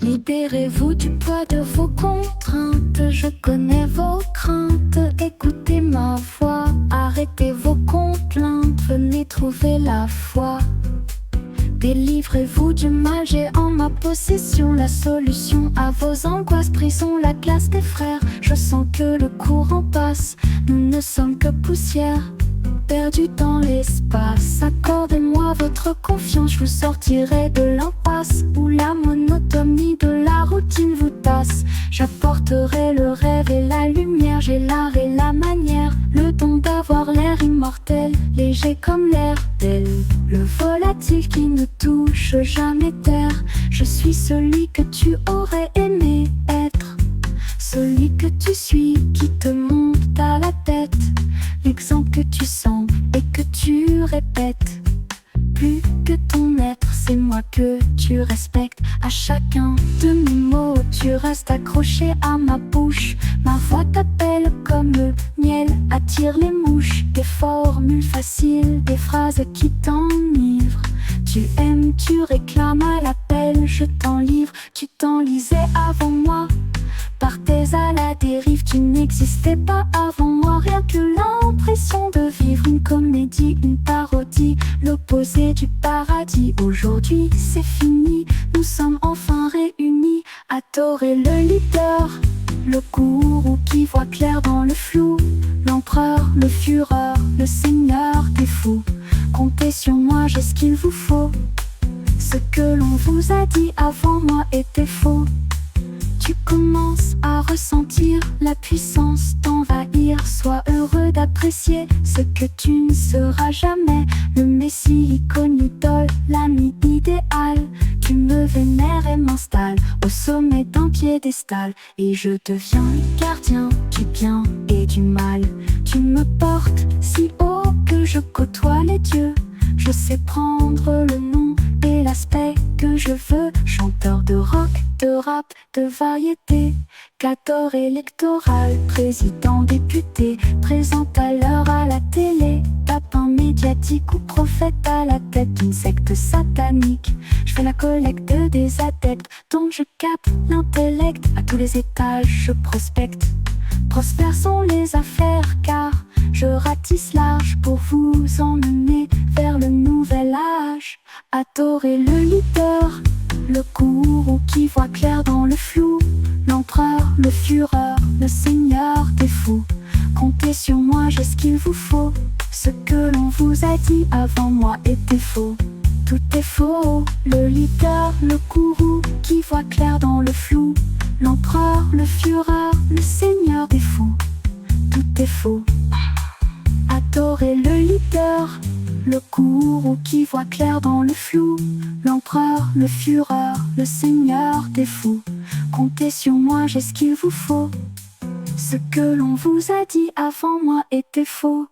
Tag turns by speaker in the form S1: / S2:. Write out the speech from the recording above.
S1: Libérez-vous du poids de vos contraintes. Je connais vos craintes. Écoutez ma voix. Arrêtez vos complaintes. Venez trouver la foi. Délivrez-vous du mal, j'ai en ma possession la solution à vos angoisses. Brisons la glace des frères, je sens que le courant passe. Nous ne sommes que poussière, perdue dans l'espace. Accordez-moi votre confiance, je vous sortirai de l'impasse où la monotonie de la routine vous tasse. J'apporterai le rêve et la lumière, j'ai l'art et la manière, le don d'avoir l'air immortel, léger comme l'air d'elle. Le volatile qui ne touche jamais terre. Je suis celui que tu aurais aimé être, celui que tu suis qui te monte à la tête, l'exemple que tu sens et que tu répètes. Plus que ton être, c'est moi que tu respectes. À chacun de mes mots, tu restes accroché à ma bouche. Ma voix t'appelle comme le miel attire les mouches. Des formules faciles, des phrases qui t'enivrent. Tu aimes, tu réclames à l'appel, je t'enlivre. Tu t'enlisais avant moi, partais à la dérive. Tu n'existais pas avant moi, rien que l'impression de vivre une comédie, une parodie, l'opposé du paradis. Aujourd'hui c'est fini, nous sommes enfin réunis. Adorez le leader, le gourou qui voit clair dans le flou, l'empereur, le fureur, le seigneur des fous. Comptez sur moi, j'ai ce qu'il vous faut. Ce que l'on vous a dit avant moi était faux. Tu commences à ressentir la puissance t'envahir. Sois heureux d'apprécier ce que tu ne seras jamais. Le messie, icône, idole, l'ami idéal. Tu me vénères et m'installe au sommet d'un piédestal. Et je deviens le gardien du bien et du mal. Tu me portes si haut que je côtoie les dieux. Je sais prendre le nom et l'aspect que je veux. Chanteur de rock, de rap, de variété, cadre électoral, président, député, présent à l'heure à la télé, tapin médiatique ou prophète à la tête d'une secte satanique. Je fais la collecte des adeptes dont je capte l'intellect. À tous les étages je prospecte. Prospères sont les affaires car je ratisse large pour vous emmener vers le nouvel âge. Adorez le leader, le gourou qui voit clair dans le flou, l'empereur, le fureur, le seigneur des fous. Comptez sur moi, j'ai ce qu'il vous faut. Ce que l'on vous a dit avant moi était faux. Tout est faux, le leader, le gourou qui voit clair dans le flou, l'empereur, le fureur, le seigneur des fous. Tout est faux. Adorez le leader, le gourou qui voit clair dans le flou, l'empereur, le fureur, le seigneur des fous. Comptez sur moi, j'ai ce qu'il vous faut. Ce que l'on vous a dit avant moi était faux.